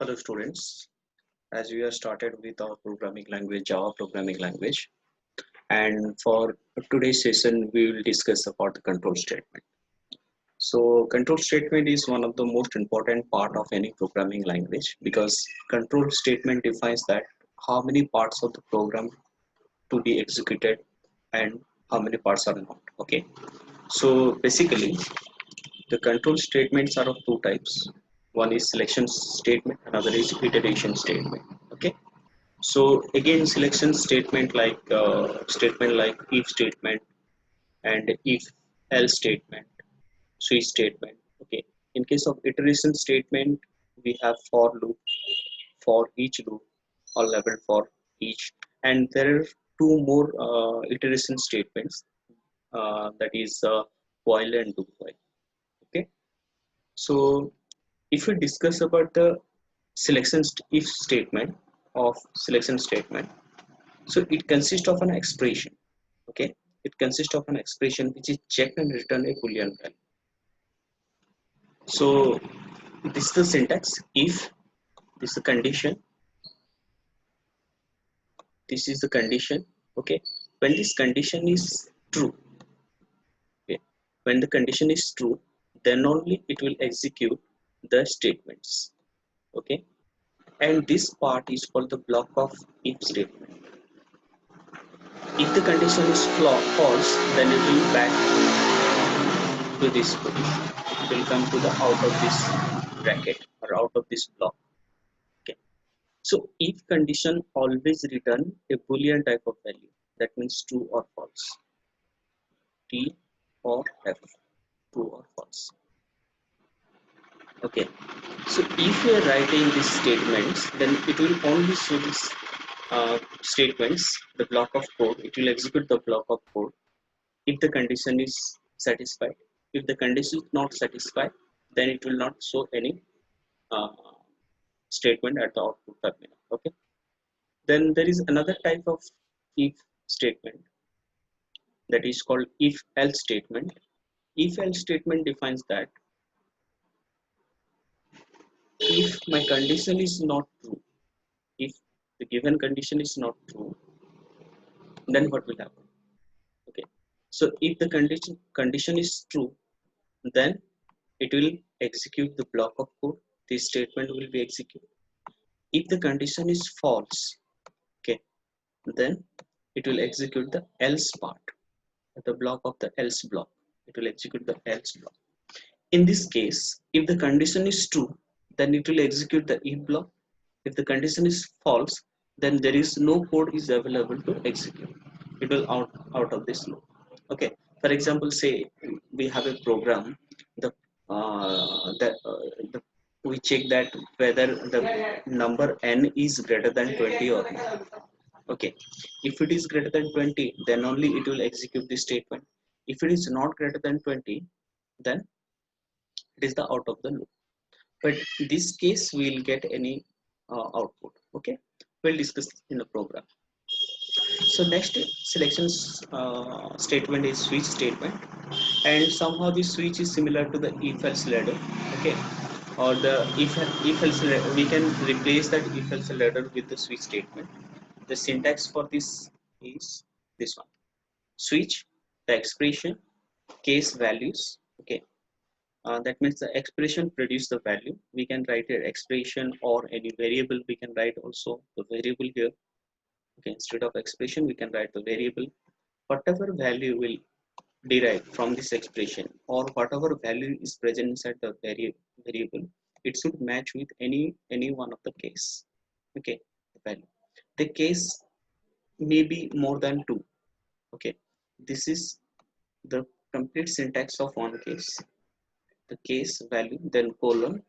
Hello students, as we have started with our programming language, Java programming language, and for today's session we will discuss about the control statement. So control statement is one of the most important part of any programming language because control statement defines that how many parts of the program to be executed and how many parts are not. Okay, so basically the control statements are of two types. One is selection statement, another is iteration statement. Okay. So again, selection statement like if statement and if else statement, switch statement. Okay. In case of iteration statement, we have for loop for each loop or level for each, and there are two more iteration statements that is while and do while. Okay. So if we discuss about the if statement of selection statement, so it consists of an expression. Okay, it consists of an expression which is checked and return a boolean value. So this is the syntax. If this is the condition, this is the condition. Okay, when this condition is true, okay, when the condition is true, then only it will execute the statements. Okay, and this part is called the block of if statement. If the condition is false, then it will back to this position. It will come to the out of this bracket or out of this block. Okay. So if condition always return a boolean type of value, that means true or false. T or F, true or false. Okay. So if you are writing these statements, then it will only show these statements, the block of code. It will execute the block of code if the condition is satisfied. If the condition is not satisfied, then it will not show any uh, statement at the output terminal. Okay. Then there is another type of if statement that is called if else statement. If else statement defines that if my condition is not true, if the given condition is not true, then what will happen? Okay. So if the condition is true, then it will execute the block of code. This statement will be executed. If the condition is false, okay, then it will execute the else part, the block of the else block. It will execute the else block. In this case, if the condition is true, then it will execute the if block. If the condition is false, then there is no code is available to execute. It will out of this loop. Okay. For example, say we have a program. The the we check that whether the number n is greater than 20 or not. Okay. If it is greater than 20, then only it will execute this statement. If it is not greater than 20, then it is the out of the loop. But in this case we will get any output. Okay, we'll discuss in the program. So next selections statement is switch statement, and somehow this switch is similar to the if else ladder. Okay, or the if else we can replace that if else ladder with the switch statement. The syntax for this is this one: switch the expression case values. Okay, that means the expression produce the value. We can write an expression or any variable. We can write also the variable here. Okay, instead of expression, we can write the variable. Whatever value will derive from this expression or whatever value is present inside the variable, it should match with any one of the case. Okay, the value. The case may be more than two. Okay, this is the complete syntax of one case. The case value, then colon,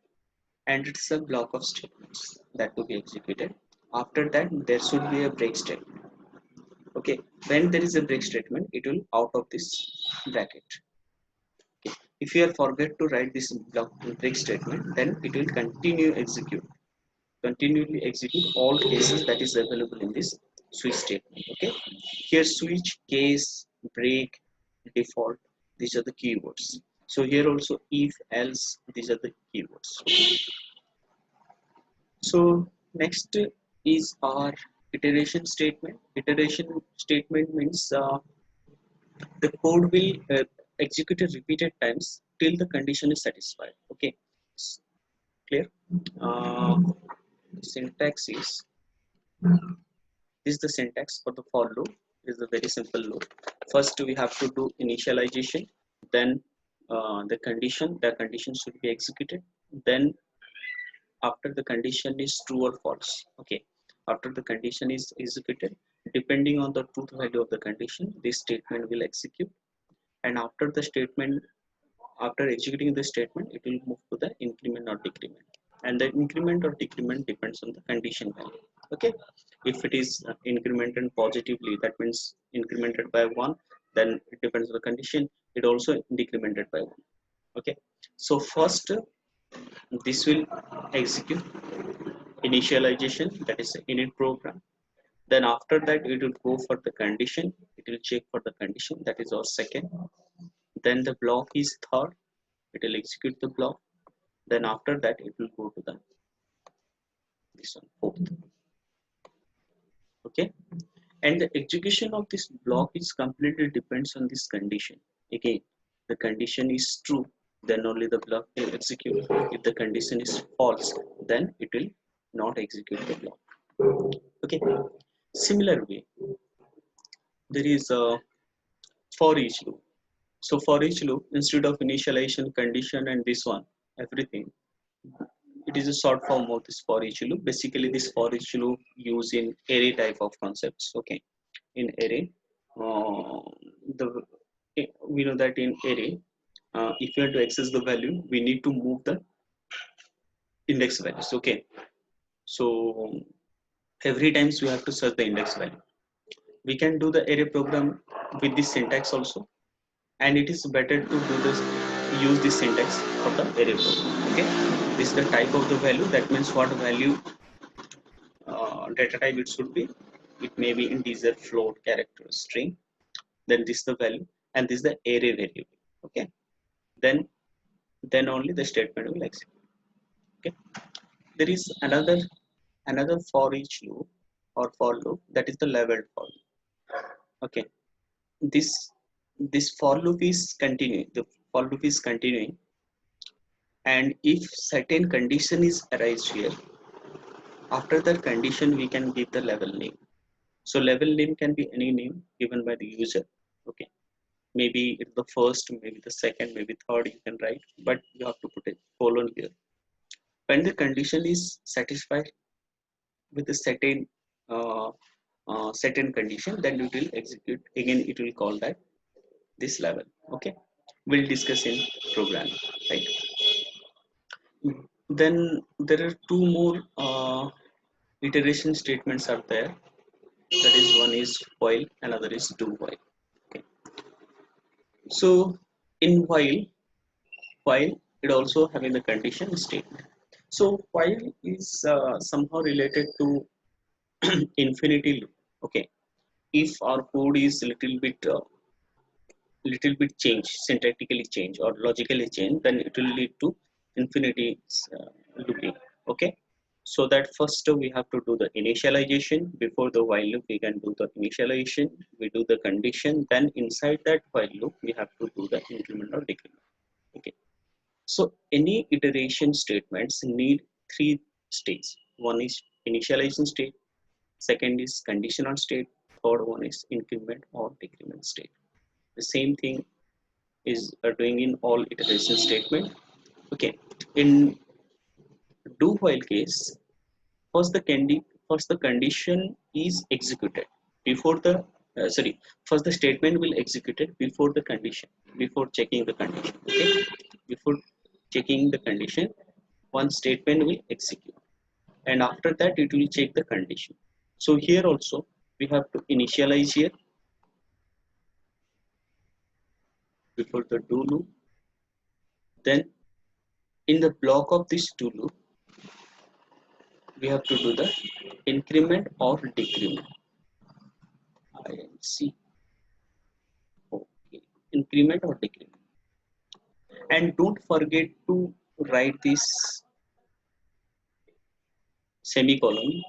and it's a block of statements that to be executed. After that, there should be a break statement. Okay, when there is a break statement, it will out of this bracket. Okay. If you are forget to write this block break statement, then it will continually execute all cases that is available in this switch statement. Okay, here switch, case, break, default, these are the keywords. So here also if else, these are the keywords. So next is our iteration statement. Iteration statement means the code will execute it repeated times till the condition is satisfied. Okay, clear. uh, Syntax is, this is the syntax for the for loop. It is a very simple loop. First we have to do initialization, then the condition should be executed, then after the condition is true or false. Okay, after the condition is executed, depending on the truth value of the condition, this statement will execute. And after the statement, after executing the statement, it will move to the increment or decrement, and the increment or decrement depends on the condition value. Okay, if it is incremented positively, that means incremented by 1, then it depends on the condition, it also decremented by 1. Okay, so first this will execute initialization, that is the init program. Then after that it will go for the condition, it will check for the condition, that is our second. Then the block is third, it will execute the block. Then after that it will go to the this one fourth. Okay, and the execution of this block is completely depends on this condition. Again, the condition is true, then only the block will execute. If the condition is false, then it will not execute the block. Okay, similar way there is a for each loop. So for each loop, instead of initialization, condition, and this one, everything, it is a short form of this for each loop. Basically, this for each loop use in array type of concepts. Okay, in array, uh, the we know that in array, if you have to access the value, we need to move the index values. Okay, so every times we have to search the index value. We can do the array program with this syntax also, and it is better to do this, use this syntax for the array program. Okay, this is the type of the value, that means what value data type it should be. It may be integer, float, character, string. Then this is the value, and this is the array variable. Okay, then only the statement will execute. Okay, there is another for each loop or for loop, that is the leveled for loop. Okay, this for loop is continuing, the for loop is continuing, and if certain condition is arise here, after that condition we can give the level name. So level name can be any name given by the user. Okay, maybe it's the first, maybe the second, maybe third, you can write, but you have to put a colon here. When the condition is satisfied with a uh, certain condition, then it will execute again, it will call that this level. Okay, we'll discuss in programming, right? Then there are two more iteration statements are there. That is, one is while, another is do while. Okay, so in while it also having the condition statement. So while is somehow related to infinity loop. Okay, if our code is little bit change, syntactically change or logically change, then it will lead to infinity looping. Okay, so that first we have to do the initialization. Before the while loop we can do the initialization, we do the condition, then inside that while loop we have to do the increment or decrement. Okay, so any iteration statements need three states. One is initialization state, second is conditional state, third one is increment or decrement state. The same thing is doing in all iteration statement. Okay, in do while case, first first the condition is executed before the sorry, first the statement will executed before the condition, before checking the condition. Okay, before checking the condition, one statement will execute, and after that it will check the condition. So here also we have to initialize here before the do loop. Then in the block of this do loop we have to do the increment or decrement. INC. Okay, increment or decrement. And don't forget to write this semicolon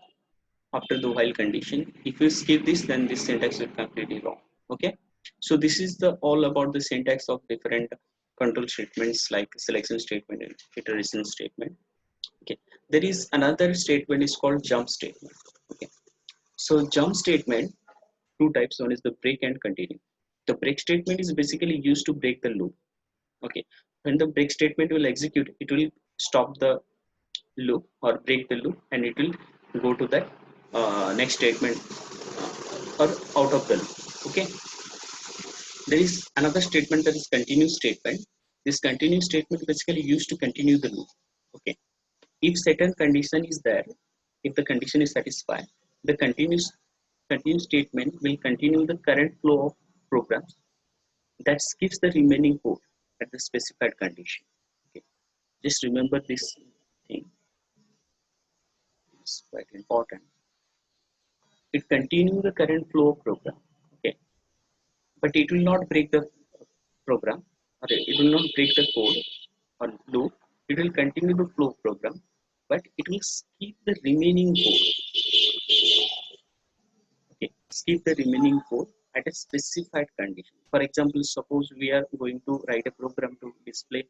after the while condition. If you skip this, then this syntax will completely wrong. Okay, so this is the all about the syntax of different control statements like selection statement and iteration statement. Okay, there is another statement is called jump statement. Okay, so jump statement, two types. One is the break and continue. The break statement is basically used to break the loop. Okay, when the break statement will execute, it will stop the loop or break the loop, and it will go to that next statement or out of the loop. Okay, there is another statement that is continue statement. This continue statement basically used to continue the loop. Okay, if certain condition is there, if the condition is satisfied, the continue statement will continue the current flow of programs that skips the remaining code at the specified condition. Okay, just remember this thing, it's quite important. It continues the current flow of program. Okay, but it will not break the program, or it will not break the code or loop. It will continue the flow of program, but it will skip the remaining code. Okay, skip the remaining code at a specified condition. For example, suppose we are going to write a program to display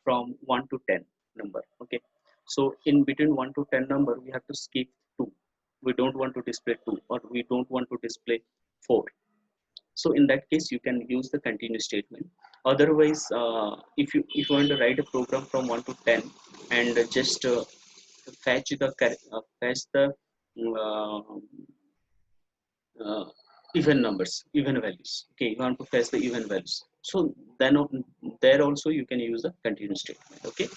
from 1 to 10 number. Okay, so in between 1 to 10 number we have to skip 2. We don't want to display 2, or we don't want to display 4. So in that case you can use the continue statement. Otherwise, if you want to write a program from 1 to 10 and just fetch the uh, uh, even numbers, even values. Okay, you want to fetch the even values, so then there also you can use the continue statement. Okay,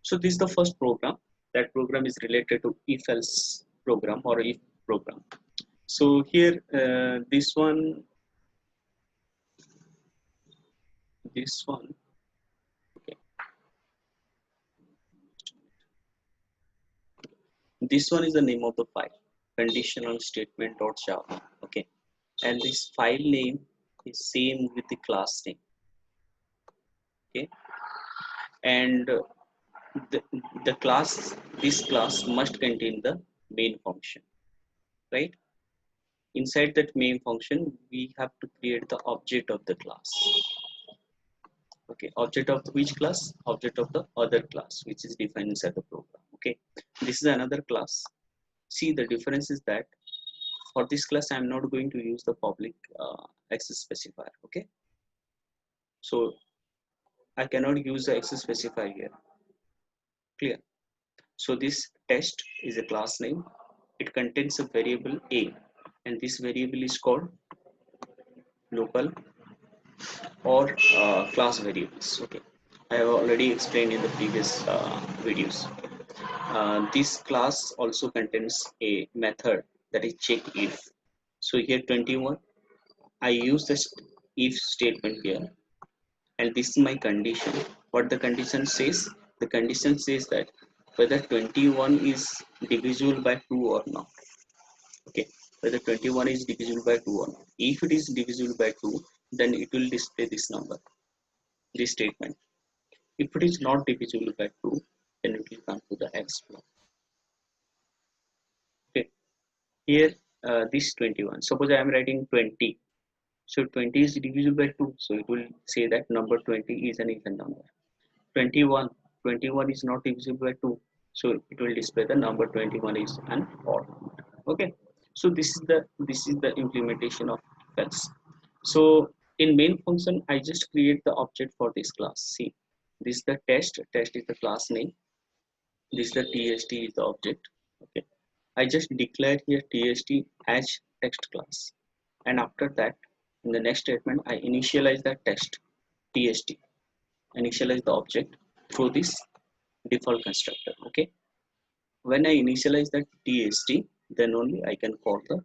so this is the first program. That program is related to if else program or if program. So here, this one, okay, this one is the name of the file, conditional statement.java. Okay, and this file name is same with the class name. Okay, and the, the class, this class must contain the main function, right? Inside that main function we have to create the object of the class. Okay, object of which class? Object of the other class which is defined inside the program. Okay, this is another class. See, the difference is that for this class I am not going to use the public access specifier. Okay, so I cannot use the access specifier here. Clear? So this test is a class name. It contains a variable a, and this variable is called local or class variables. Okay, I have already explained in the previous videos. This class also contains a method that is check if. So here 21, I use this if statement here, and this is my condition. What the condition says? The condition says that whether 21 is divisible by 2 or not. Okay, whether 21 is divisible by 2 or not. If it is divisible by 2, then it will display this number, this statement. If it is not divisible by 2, then it will come to the else block. Okay, here this 21, suppose I am writing 20, so 20 is divisible by 2, so it will say that number 20 is an even number. 21, 21 is not divisible by 2, so it will display the number 21 is an odd number. Okay, so this is the implementation of else. So in main function I just create the object for this class. See, this is the test is the class name, this is the tst is the object. Okay, I just declare here tst as text class, and after that in the next statement I initialize that text tst, initialize the object through this default constructor. Okay, when I initialize that tst, then only I can call the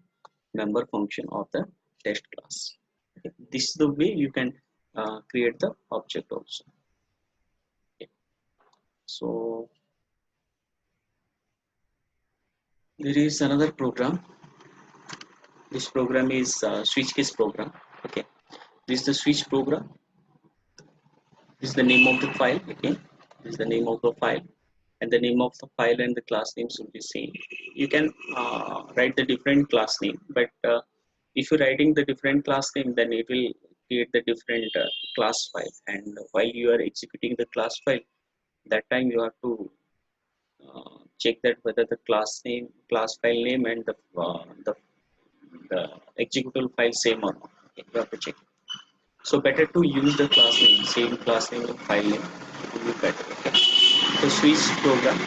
member function of the test class. Okay, this is the way you can create the object also. Okay, so there is another program. This program is switch case program. Okay, this is the switch program. This is the name of the file. Okay, this is the name of the file, and the name of the file and the class name should be same. You can write the different class name, but if you're writing the different class name, then it will create the different class file. And while you are executing the class file, that time you have to check that whether the class file name, and the executable file same or not. Okay, you have to check. So better to use the class name, same class name and file name. It will be better. Okay. So switch program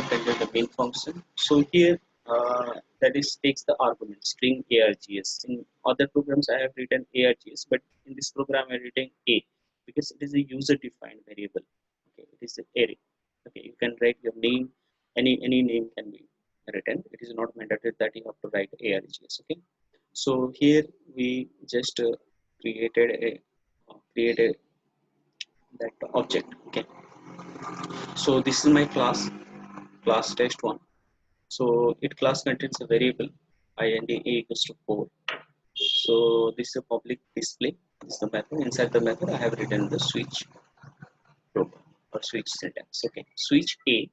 contains the main function. So here that is takes the argument string args. In other programs I have written args, but in this program I am written a because it is a user defined variable. Okay, it is an array. Okay, you can write your name, any name can be written. It is not mandatory that you have to write args. Okay, so here we just created that object. Okay, so this is my class test1. So it class contains a variable int a equals to 4. So this is a public display. This is the method. Inside the method I have written the switch program or switch syntax. Okay, switch a.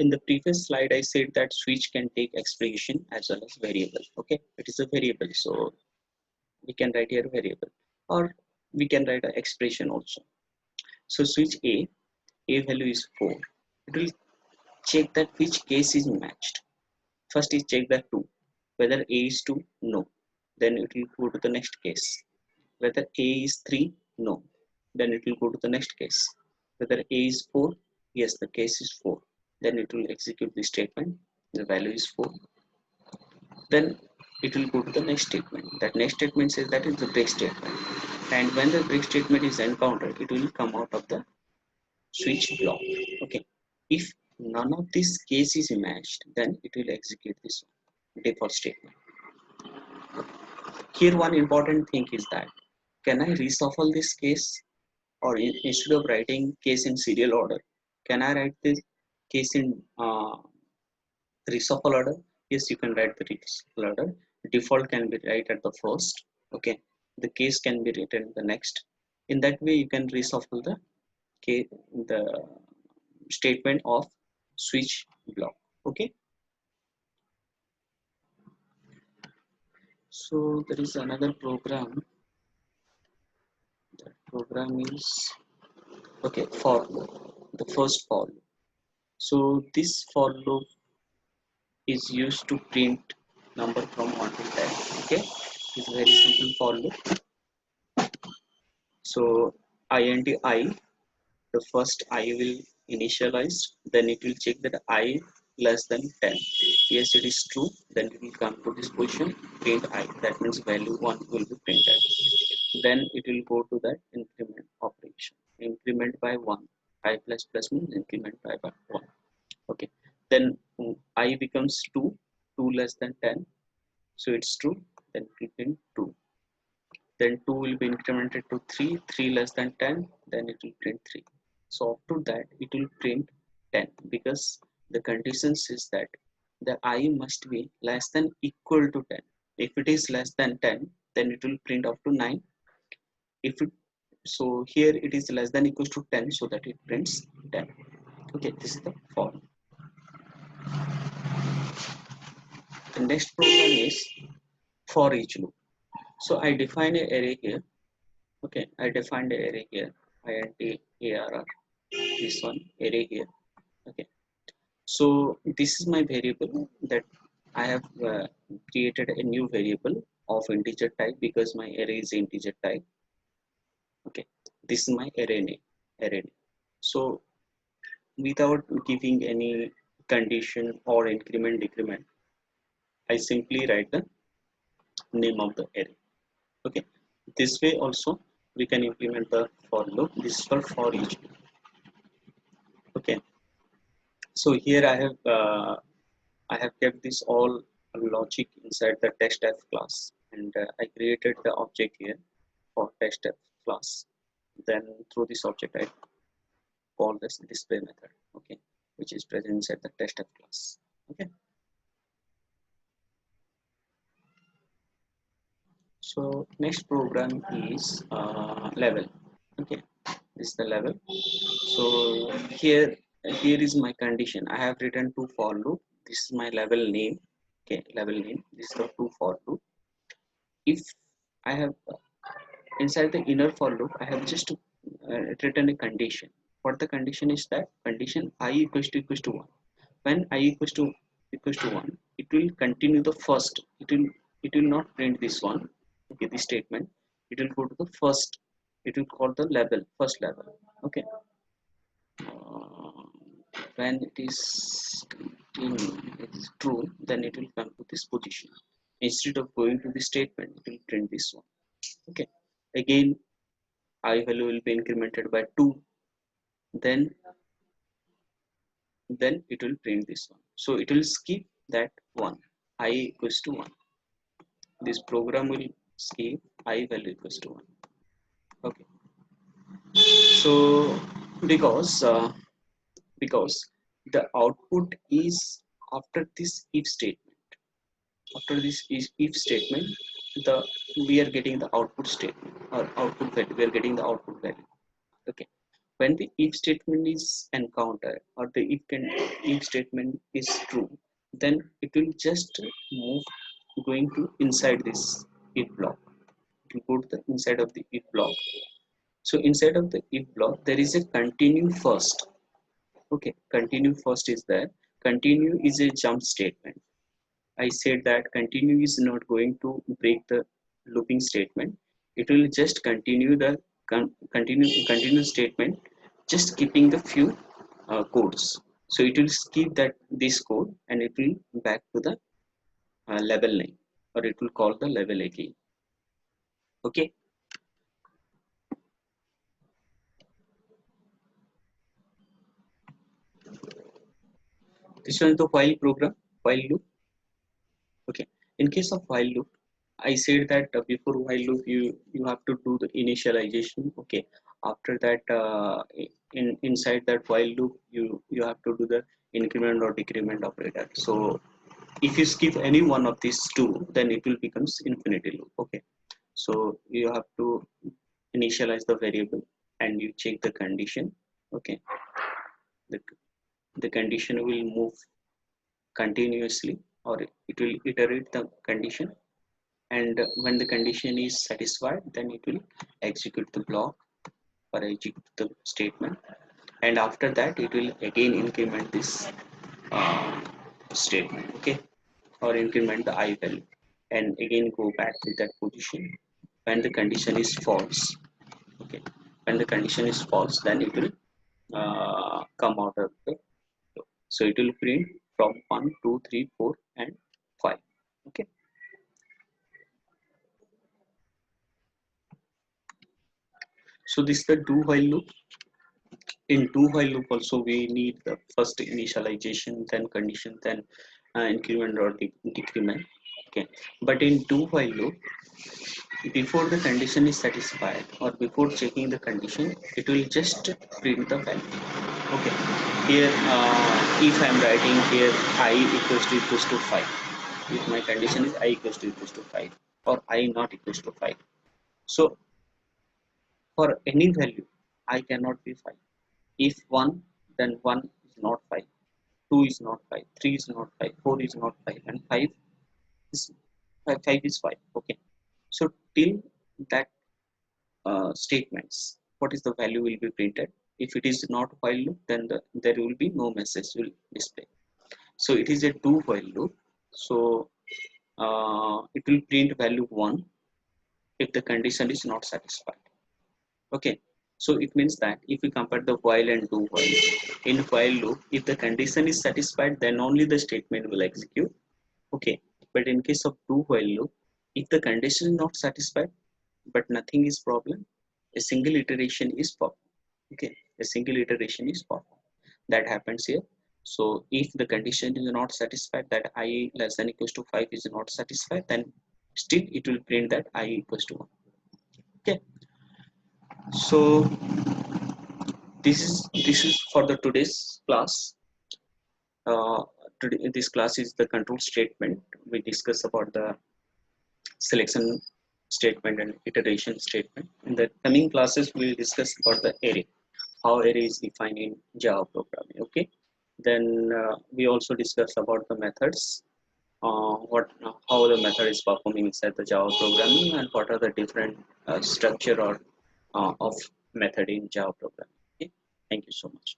In the previous slide I said that switch can take expression as well as variable. Okay, it is a variable, so we can write here variable, or we can write an expression also. So switch a value is 4. It will check that which case is matched. First is check that 2. Whether a is 2, no. Then it will go to the next case. Whether a is 3, no. Then it will go to the next case. Whether a is 4, yes, the case is 4. Then it will execute the statement. The value is 4. Then it will go to the next statement. That next statement says that is the break statement. And when the break statement is encountered, it will come out of the switch block. Okay. If none of these case is matched, then it will execute this default statement. Here one important thing is that can I reshuffle this case, or instead of writing case in serial order, can I write this case in reshuffle order? Yes, you can write the reshuffle order. Default can be right at the first. Okay, the case can be written the next. In that way, you can reshuffle the case, the statement of switch block. Okay, so there is another program. That program is okay for loop, the first for loop. So this for loop is used to print number from 1 to 10. Okay, it's a very simple for loop. So int I, the first I will initialize, then it will check that I less than 10. Yes, it is true, then it will come to this position, print I, that means value 1 will be printed. Then it will go to that increment operation, increment by 1. I plus plus means increment by 1. Okay, then I becomes 2, 2 less than 10, so it's true, then we print 2. Then 2 will be incremented to 3, 3 less than 10, then it will print 3. So up to that it will print 10, because the condition says that the I must be less than equal to 10. If it is less than 10, then it will print up to 9. If it, so here it is less than equals to 10, so that it prints 10. Okay, this is the for. The next program is for each loop. So I define an array here. Okay, I defined an array here, int arr, this one array here. Okay, so this is my variable that I have created a new variable of integer type, because my array is integer type. Okay, this is my array name. So without giving any condition or increment decrement, I simply write the name of the array. Okay, this way also we can implement the for loop. This is for each loop. Okay, so here I have kept this all logic inside the testf class, and I created the object here for testf class. Then through this object I call this display method. Okay, which is present inside the testf class. Okay, so next program is level. Okay, this is the level. So here here is my condition. I have written two for loop. This is my level name. Okay, level name. This is the two for loop. If I have inside the inner for loop, I have just written a condition. What the condition is, that condition I equals to 1. When I equals to 1, it will continue the first. It will not print this one. Okay, this statement. It will go to the first. It will call the level, first level. Okay. uh, when it is true, then it will come to this position. Instead of going to the statement, it will print this one. Okay, again I value will be incremented by 2, then it will print this one. So it will skip that one, I equals to 1. This program will skip I value equals to 1. Okay, so because because the output is after this if statement. After this is if statement, the we are getting the output statement or output value. We are getting the output value. Okay, when the if statement is encountered or the if statement is true, then it will just move going to inside this if block. It will go to the inside of the if block. So inside of the if block there is a continue first. Okay, continue first is there. Continue is a jump statement. I said that continue is not going to break the looping statement. It will just continue the continue statement, just keeping the few codes. So it will skip that this code and it will back to the level name, or it will call the level again. Okay, this one is the while program, while loop. Okay, in case of while loop, I said that before while loop you have to do the initialization. Okay, after that inside that while loop you have to do the increment or decrement operator. So if you skip any one of these two, then it will becomes infinity loop. Okay, so you have to initialize the variable and you check the condition. Okay, the, the condition will move continuously, or it will iterate the condition, and when the condition is satisfied, then it will execute the block or execute the statement, and after that it will again increment this uh, statement. Okay, or increment the I value and again go back to that position when the condition is false. Okay, when the condition is false, then it will come out of the loop. So it will print from 1 2 3 4 and 5. Okay, so this is the do while loop. In do while loop also we need the first initialization, then condition, then increment or decrement. Okay, but in do while loop, before the condition is satisfied or before checking the condition, it will just print the value. Okay, here if I am writing here I equals to 5, if my condition is I equals to 5 or I not equals to 5, so for any value I cannot be 5. If 1, then 1 is not 5, 2 is not 5, 3 is not 5, 4 is not 5, and 5 is 5 is 5. Okay, so till that statements, what is the value will be printed. If it is not while loop, then there will be no message will display. So it is a do while loop. So it will print value 1 if the condition is not satisfied. Okay, so it means that if we compare the while and do while, in while loop, if the condition is satisfied, then only the statement will execute. Okay, but in case of do while loop, if the condition is not satisfied but nothing is problem, a single iteration is performed. Okay, a single iteration is performed. That happens here. So if the condition is not satisfied, that I less than equals to 5 is not satisfied, then still it will print that I equals to 1. Okay, so this is for the today's class. uh, Today this class is the control statement. We discuss about the selection statement and iteration statement. In the coming classes, we'll discuss about the array, how array is defined in Java programming. Okay. Then we also discuss about the methods, how the method is performing inside the Java programming, and what are the different structure or of method in Java programming. Okay. Thank you so much.